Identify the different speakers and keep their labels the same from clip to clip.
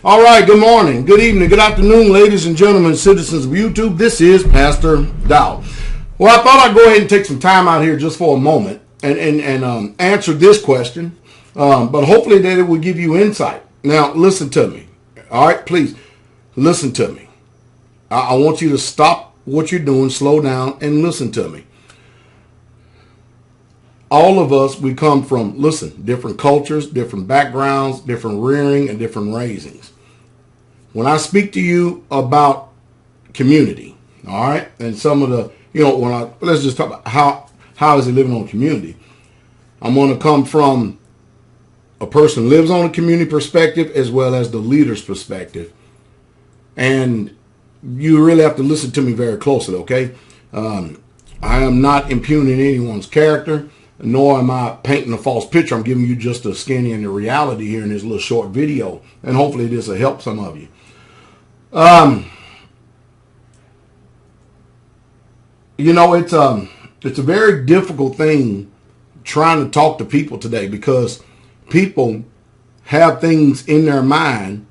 Speaker 1: All right, good morning, good evening, good afternoon, ladies and gentlemen, citizens of YouTube. This is Pastor Dow. Well, I thought I'd go ahead and take some time out here just for a moment and answer this question, but hopefully that it will give you insight. Now, listen to me. All right, please, listen to me. I want you to stop what you're doing, slow down, and listen to me. All of us, we come from, different cultures, different backgrounds, different rearing, and different raisings. When I speak to you about community, all right, and some of the, let's just talk about how is it living on community. I'm going to come from a person who lives on a community perspective as well as the leader's perspective. And you really have to listen to me very closely, okay? I am not impugning anyone's character, nor am I painting a false picture. I'm giving you just a skinny and the reality here in this little short video, and hopefully this will help some of you. It's a very difficult thing trying to talk to people today because people have things in their mind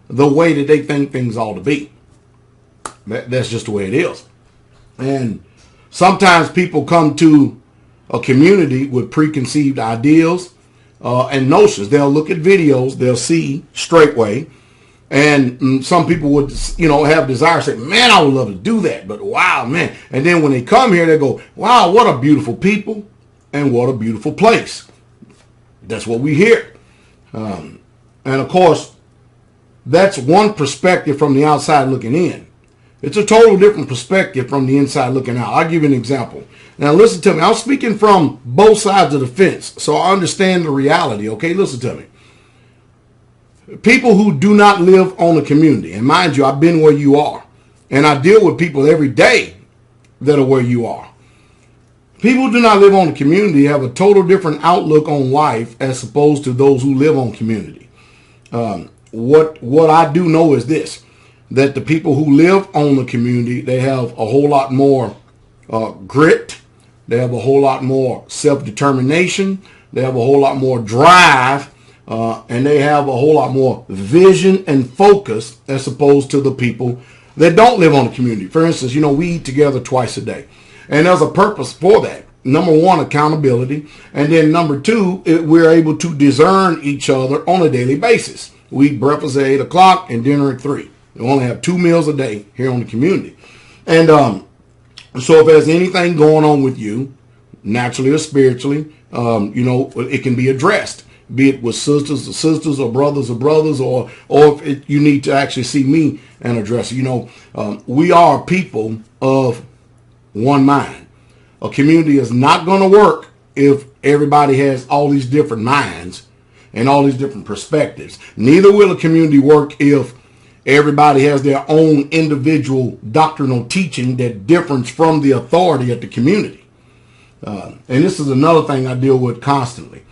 Speaker 1: the way that they think things ought to be. That's just the way it is. And sometimes people come to a community with preconceived ideals and notions. They'll look at videos, they'll see straightway, and some people would, have desire to say, man, I would love to do that, but wow, man. And then when they come here, they go, wow, what a beautiful people and what a beautiful place. That's what we hear. And of course, that's one perspective from the outside looking in. It's a total different perspective from the inside looking out. I'll give you an example. Now listen to me. I'm speaking from both sides of the fence, so I understand the reality, okay? Listen to me. People who do not live on a community, and mind you, I've been where you are, and I deal with people every day that are where you are. People who do not live on a community have a total different outlook on life as opposed to those who live on community. What I do know is this, that the people who live on the community, they have a whole lot more grit. They have a whole lot more self-determination. They have a whole lot more drive. And they have a whole lot more vision and focus as opposed to the people that don't live on the community. For instance, we eat together twice a day. And there's a purpose for that. Number one, accountability. And then number two, we're able to discern each other on a daily basis. We eat breakfast at 8 o'clock and dinner at 3. We only have 2 meals a day here on the community. And so if there's anything going on with you, naturally or spiritually, it can be addressed. Be it with sisters or sisters or brothers, or if you need to actually see me and address it. We are people of one mind. A community is not going to work if everybody has all these different minds and all these different perspectives. Neither will a community work if everybody has their own individual doctrinal teaching that differs from the authority of the community. And this is another thing I deal with constantly.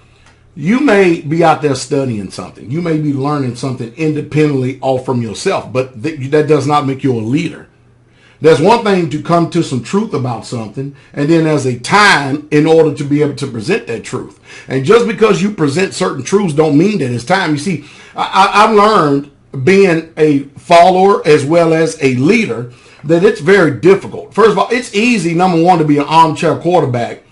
Speaker 1: You may be out there studying something. You may be learning something independently all from yourself, but that does not make you a leader. There's one thing to come to some truth about something, and then there's a time in order to be able to present that truth. And just because you present certain truths don't mean that it's time. You see, I've learned being a follower as well as a leader that it's very difficult. First of all, it's easy, number one, to be an armchair quarterback.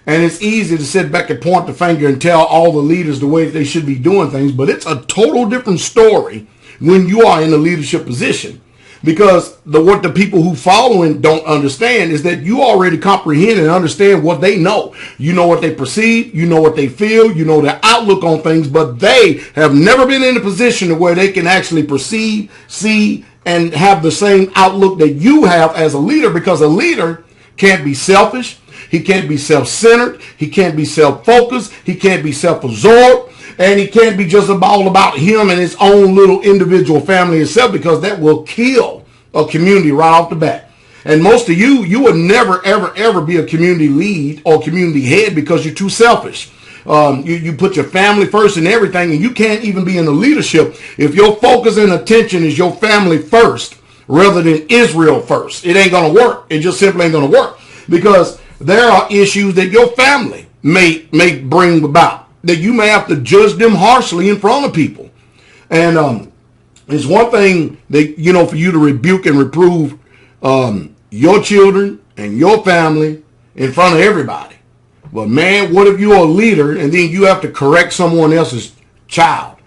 Speaker 1: And it's easy to sit back and point the finger and tell all the leaders the way that they should be doing things. But it's a total different story when you are in a leadership position. Because what the people who following don't understand is that you already comprehend and understand what they know. You know what they perceive. You know what they feel. You know their outlook on things. But they have never been in a position where they can actually perceive, see, and have the same outlook that you have as a leader. Because a leader can't be selfish. He can't be self-centered. He can't be self-focused. He can't be self-absorbed. And he can't be just all about him and his own little individual family itself, because that will kill a community right off the bat. And most of you would never, ever, ever be a community lead or community head because you're too selfish. You put your family first and everything, and you can't even be in the leadership if your focus and attention is your family first rather than Israel first. It ain't going to work. It just simply ain't going to work, because there are issues that your family may bring about, that you may have to judge them harshly in front of people. And It's one thing that, for you to rebuke and reprove your children and your family in front of everybody. But man, what if you're a leader and then you have to correct someone else's child?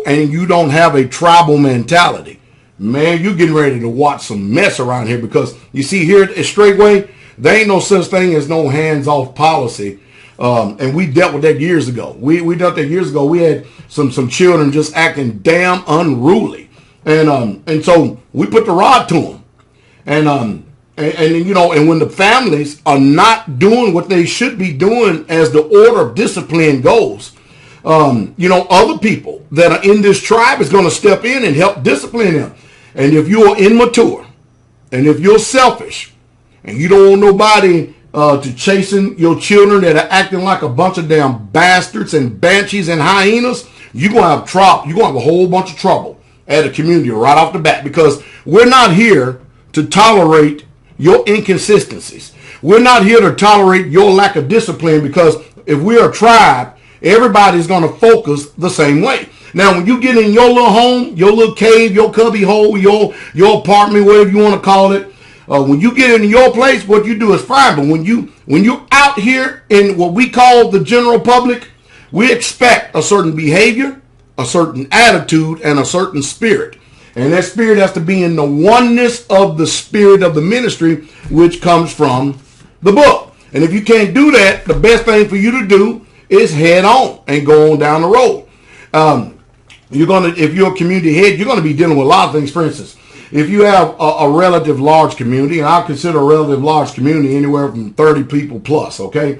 Speaker 1: And you don't have a tribal mentality? Man, you're getting ready to watch some mess around here, because you see here at Straightway, there ain't no such thing as no hands-off policy. And we dealt with that years ago. We dealt that years ago. We had some children just acting damn unruly. And so we put the rod to them. And when the families are not doing what they should be doing as the order of discipline goes, other people that are in this tribe is going to step in and help discipline them. And if you're immature, and if you're selfish, and you don't want nobody to chasing your children that are acting like a bunch of damn bastards and banshees and hyenas, you're going to have trouble. You're going to have a whole bunch of trouble at a community right off the bat, because we're not here to tolerate your inconsistencies. We're not here to tolerate your lack of discipline, because if we're a tribe, everybody's going to focus the same way. Now, when you get in your little home, your little cave, your cubby hole, your apartment, whatever you want to call it, when you get into your place, what you do is fine. But when you're out here in what we call the general public, we expect a certain behavior, a certain attitude, and a certain spirit. And that spirit has to be in the oneness of the spirit of the ministry, which comes from the book. And if you can't do that, the best thing for you to do is head on and go on down the road. If you're a community head, you're going to be dealing with a lot of things. For instance, if you have a relative large community, and I'll consider a relative large community anywhere from 30 people plus, okay?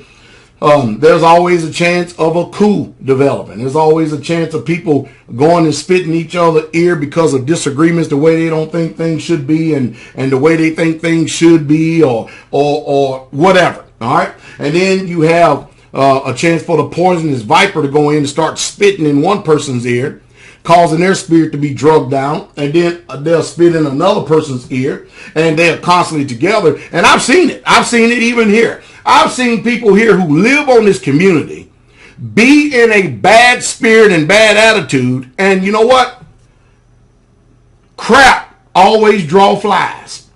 Speaker 1: There's always a chance of a coup developing. There's always a chance of people going and spitting each other's ear because of disagreements, the way they don't think things should be, and the way they think things should be, or whatever. All right. And then you have a chance for the poisonous viper to go in and start spitting in one person's ear, causing their spirit to be drugged down, and then they'll spit in another person's ear, and they're constantly together. And I've seen it. I've seen it even here. I've seen people here who live on this community be in a bad spirit and bad attitude, and you know what? Crap always draw flies.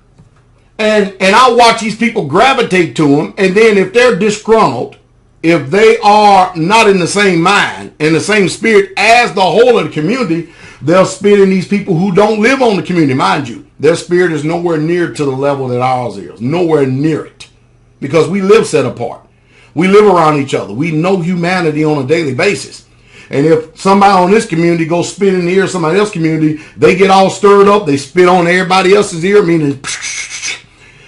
Speaker 1: And I watch these people gravitate to them, and then if they're disgruntled, if they are not in the same mind and the same spirit as the whole of the community, they'll spit in these people who don't live on the community. Mind you, their spirit is nowhere near to the level that ours is. Nowhere near it. Because we live set apart. We live around each other. We know humanity on a daily basis. And if somebody on this community goes spit in the ear of somebody else's community, they get all stirred up. They spit on everybody else's ear, meaning,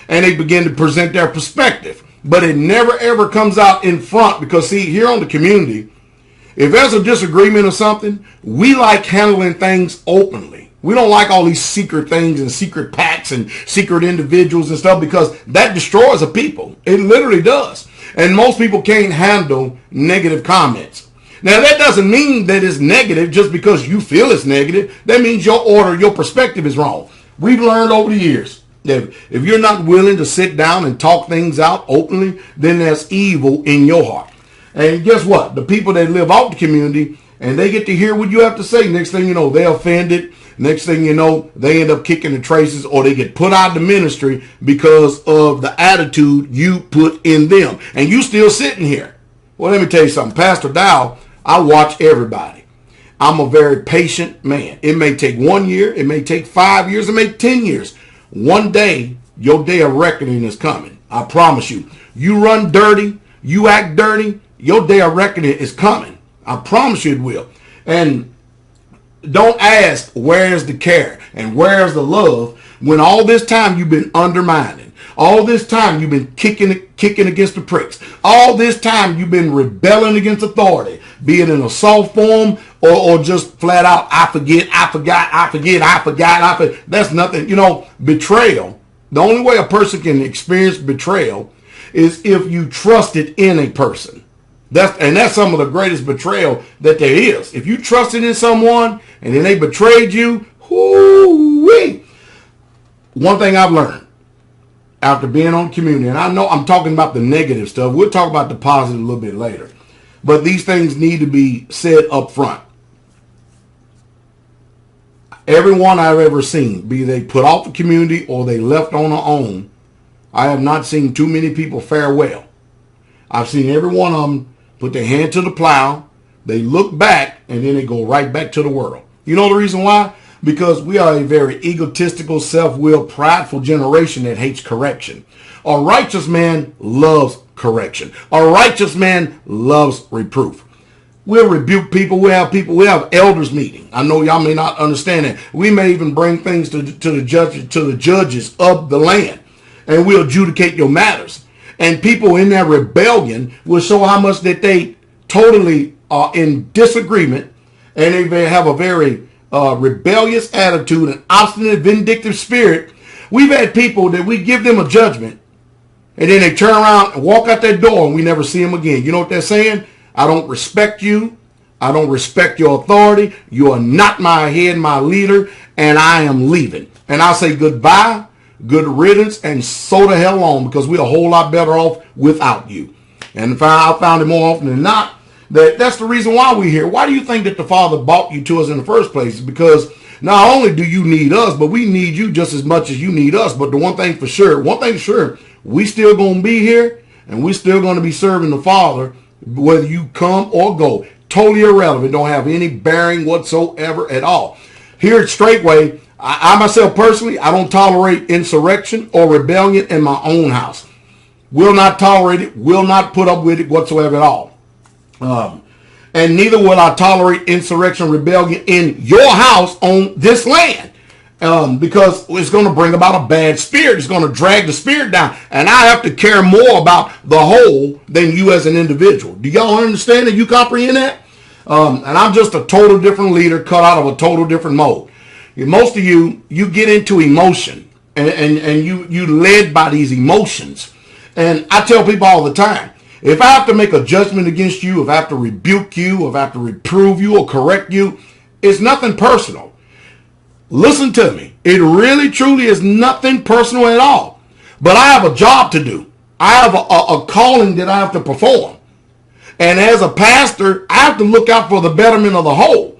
Speaker 1: and they begin to present their perspective. But it never ever comes out in front, because see, here on the community, if there's a disagreement or something, we like handling things openly. We don't like all these secret things and secret pacts and secret individuals and stuff, because that destroys a people. It literally does. And most people can't handle negative comments. Now, that doesn't mean that it's negative just because you feel it's negative. That means your order, your perspective is wrong. We've learned over the years, if you're not willing to sit down and talk things out openly, then there's evil in your heart. And guess what? The people that live out the community, and they get to hear what you have to say, next thing you know, they're offended. Next thing you know, they end up kicking the traces, or they get put out of the ministry because of the attitude you put in them. And you still sitting here. Well, let me tell you something. Pastor Dow, I watch everybody. I'm a very patient man. It may take 1 year. It may take 5 years. It may take 10 years. One day, your day of reckoning is coming. I promise you. You run dirty, you act dirty, your day of reckoning is coming. I promise you it will. And don't ask, where's the care and where's the love, when all this time you've been undermining. All this time you've been kicking against the pricks. All this time you've been rebelling against authority, be it in a soft form or just flat out, I forget. That's nothing. Betrayal. The only way a person can experience betrayal is if you trusted in a person. That's some of the greatest betrayal that there is. If you trusted in someone and then they betrayed you, whoo-wee. One thing I've learned after being on community, and I know I'm talking about the negative stuff. We'll talk about the positive a little bit later. But these things need to be said up front. Everyone I've ever seen, be they put out the community or they left on their own, I have not seen too many people fare well. I've seen every one of them put their hand to the plow, they look back, and then they go right back to the world. You know the reason why? Because we are a very egotistical, self-willed, prideful generation that hates correction. A righteous man loves correction. A righteous man loves reproof. We'll rebuke people. We'll have elders meeting. I know y'all may not understand that. We may even bring things to the judges of the land, and we'll adjudicate your matters. And people in their rebellion will show how much that they totally are in disagreement, and they have a very rebellious attitude, an obstinate, vindictive spirit. We've had people that we give them a judgment, and then they turn around and walk out that door, and we never see them again. You know what they're saying? I don't respect you. I don't respect your authority. You are not my head, my leader, and I am leaving. And I say goodbye, good riddance, and so the hell on, because we're a whole lot better off without you. And I found it more often than not that's the reason why we're here. Why do you think that the Father brought you to us in the first place? Because not only do you need us, but we need you just as much as you need us. But the one thing for sure, we still going to be here, and we still going to be serving the Father, whether you come or go. Totally irrelevant. Don't have any bearing whatsoever at all. Here at Straightway, I myself personally, I don't tolerate insurrection or rebellion in my own house. Will not tolerate it. Will not put up with it whatsoever at all. And neither will I tolerate insurrection, rebellion in your house on this land, because it's going to bring about a bad spirit. It's going to drag the spirit down, and I have to care more about the whole than you as an individual. Do y'all understand that? You comprehend that? And I'm just a total different leader, cut out of a total different mold. Most of you get into emotion, and you led by these emotions. And I tell people all the time, if I have to make a judgment against you, if I have to rebuke you, if I have to reprove you or correct you, it's nothing personal. Listen to me. It really, truly is nothing personal at all. But I have a job to do. I have a calling that I have to perform. And as a pastor, I have to look out for the betterment of the whole.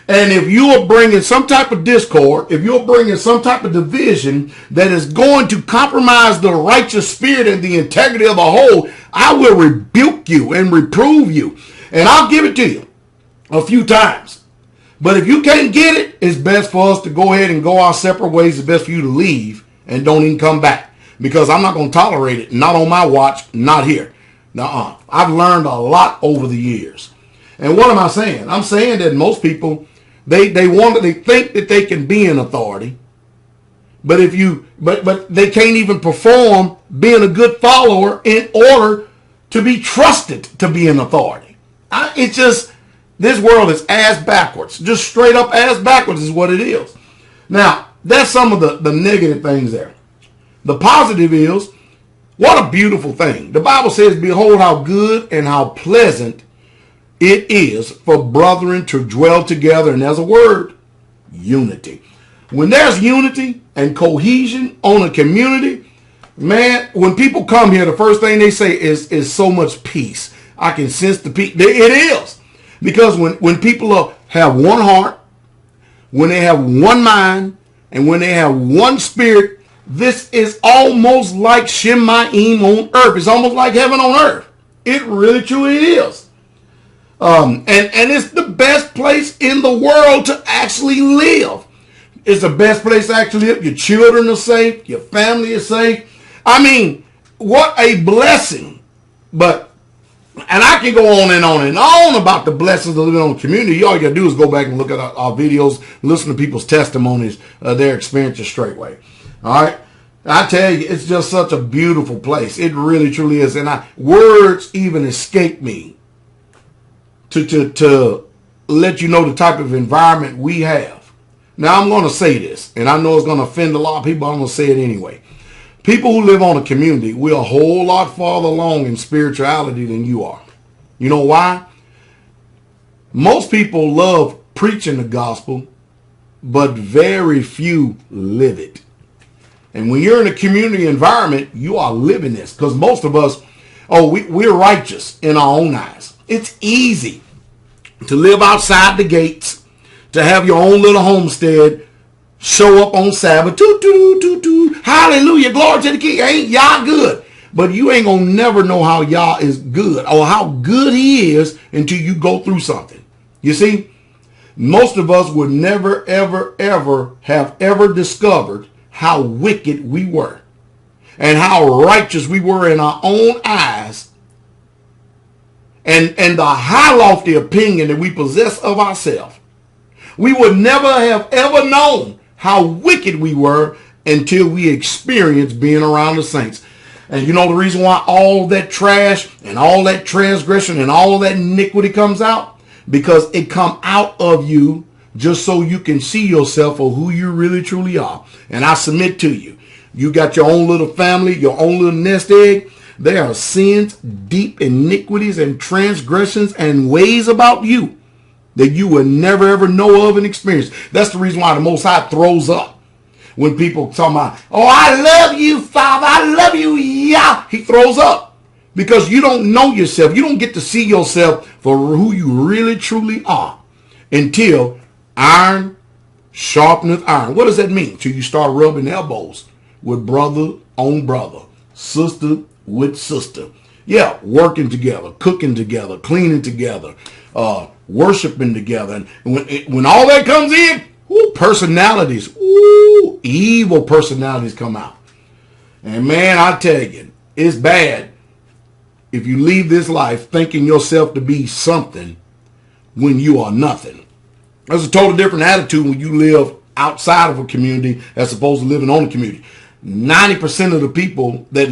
Speaker 1: And if you are bringing some type of discord, if you're bringing some type of division that is going to compromise the righteous spirit and the integrity of the whole, I will rebuke you and reprove you. And I'll give it to you a few times. But if you can't get it, it's best for us to go ahead and go our separate ways. It's best for you to leave and don't even come back, because I'm not going to tolerate it. Not on my watch, not here. Nuh-uh. I've learned a lot over the years. And what am I saying? I'm saying that most people, they think that they can be in authority, but they can't even perform being a good follower in order to be trusted to be in authority. This world is ass backwards, just straight up ass backwards is what it is. Now, that's some of the negative things there. The positive is, what a beautiful thing. The Bible says, behold how good and how pleasant it is for brethren to dwell together. And there's a word, unity. When there's unity and cohesion on a community, man, when people come here, the first thing they say is so much peace. I can sense the peace. It is. Because when people have one heart, when they have one mind, and when they have one spirit, this is almost like Shemayim on earth. It's almost like heaven on earth. It really truly is. And it's the best place in the world to actually live. It's the best place to actually live. Your children are safe. Your family is safe. I mean, what a blessing. And I can go on and on and on about the blessings of living on the community. All you got to do is go back and look at our videos, listen to people's testimonies, their experiences Straightway. All right. I tell you, it's just such a beautiful place. It really, truly is. And words even escape me to let you know the type of environment we have. Now, I'm going to say this, and I know it's going to offend a lot of people, but I'm going to say it anyway. People who live on a community, we're a whole lot farther along in spirituality than you are. You know why? Most people love preaching the gospel, but very few live it. And when you're in a community environment, you are living this. Because most of us, we're righteous in our own eyes. It's easy to live outside the gates, to have your own little homestead, show up on Sabbath, toot, toot, toot, toot, hallelujah, glory to the King. Ain't Yah good? But you ain't gonna never know how Yah is good or how good he is until you go through something. You see, most of us would never, ever, ever have ever discovered how wicked we were and how righteous we were in our own eyes, and the high lofty opinion that we possess of ourselves. We would never have ever known how wicked we were until we experienced being around the saints. And you know the reason why all that trash and all that transgression and all that iniquity comes out? Because it come out of you just so you can see yourself for who you really truly are. And I submit to you, you got your own little family, your own little nest egg. There are sins, deep iniquities and transgressions and ways about you that you will never ever know of and experience. That's the reason why the Most High throws up when people talk about, oh, I love you, Father, I love you, Yah. He throws up because you don't know yourself. You don't get to see yourself for who you really truly are until iron sharpeneth iron. What does that mean? Till you start rubbing elbows with brother on brother, sister with sister. Yeah, working together, cooking together, cleaning together, worshiping together. And when all that comes in, personalities, evil personalities come out. And man, I tell you, it's bad if you leave this life thinking yourself to be something when you are nothing. There's a total different attitude when you live outside of a community as opposed to living on a community. 90% of the people that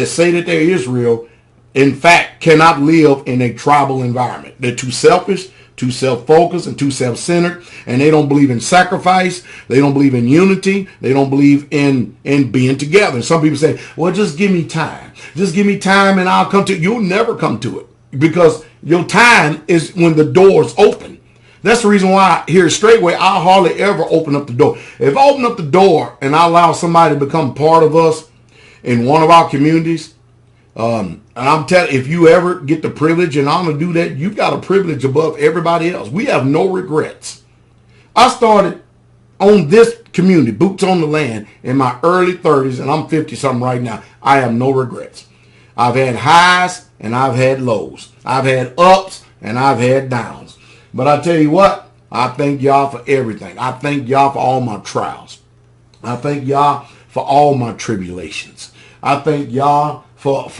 Speaker 1: say that they're Israel, in fact, cannot live in a tribal environment. They're too selfish, too self-focused, and too self-centered, and they don't believe in sacrifice. They don't believe in unity. They don't believe in being together. And some people say, well, just give me time. Just give me time and I'll come to it. You'll never come to it because your time is when the door's open. That's the reason why here at Straightway, I hardly ever open up the door. If I open up the door and I allow somebody to become part of us in one of our communities, and I'm telling you, if you ever get the privilege and honor to do that, you've got a privilege above everybody else. We have no regrets. I started on this community, Boots on the Land, in my early 30s, and I'm 50-something right now. I have no regrets. I've had highs and I've had lows. I've had ups and I've had downs. But I tell you what, I thank y'all for everything. I thank y'all for all my trials. I thank y'all for all my tribulations. I thank y'all for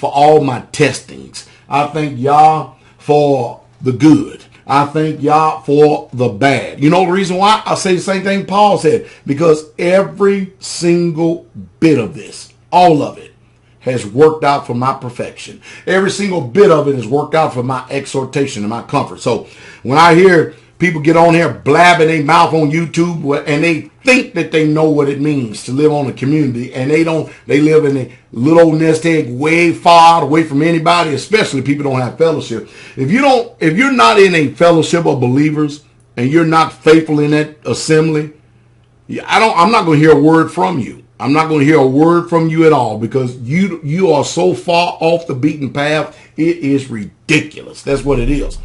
Speaker 1: all my testings. I thank y'all for the good. I thank y'all for the bad. You know the reason why? I say the same thing Paul said. Because every single bit of this, all of it, has worked out for my perfection. Every single bit of it has worked out for my exhortation and my comfort. So when I hear people get on here blabbing their mouth on YouTube and they think that they know what it means to live on a community, and they live in a little nest egg way far away from anybody, especially people don't have fellowship. If you're not in a fellowship of believers and you're not faithful in that assembly, I'm not going to hear a word from you. I'm not going to hear a word from you at all because you are so far off the beaten path. It is ridiculous. That's what it is.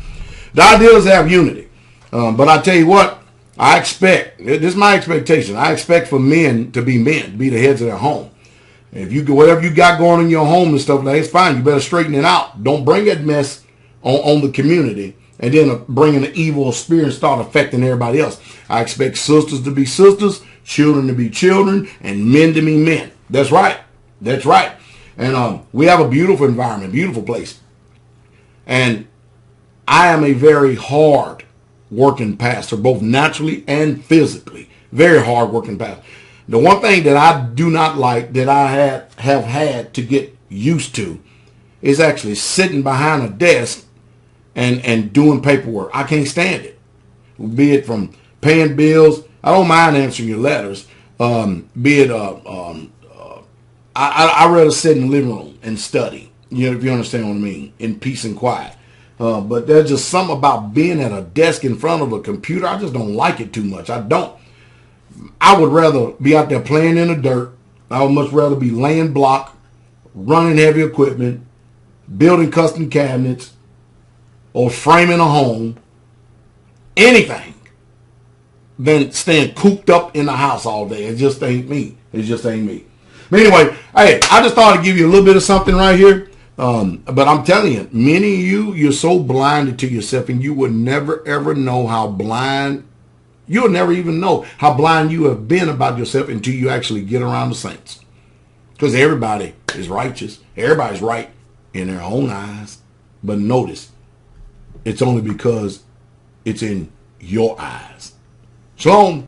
Speaker 1: The idea is to have unity. But I tell you what, this is my expectation. I expect for men to be the heads of their home. If you whatever you got going in your home and stuff like that, it's fine. You better straighten it out. Don't bring that mess on the community and then bring an evil spirit and start affecting everybody else. I expect sisters to be sisters, children to be children, and men to be men. That's right. That's right. And we have a beautiful environment, beautiful place. And I am a very hard working pastor, both naturally and physically. Very hard working pastor. The one thing that I do not like, that I have had to get used to, is actually sitting behind a desk and doing paperwork. I can't stand it. Be it from paying bills. I don't mind answering your letters. I'd rather sit in the living room and study. If you understand what I mean, in peace and quiet. But there's just something about being at a desk in front of a computer. I just don't like it too much. I don't. I would rather be out there playing in the dirt. I would much rather be laying block, running heavy equipment, building custom cabinets, or framing a home. Anything. than staying cooped up in the house all day. It just ain't me. It just ain't me. But anyway, hey, I just thought I'd give you a little bit of something right here. But I'm telling you, many of you're so blinded to yourself, and you would never, ever know how blind, you'll never even know how blind you have been about yourself until you actually get around the saints. Because everybody is righteous. Everybody's right in their own eyes. But notice, it's only because it's in your eyes. Shalom.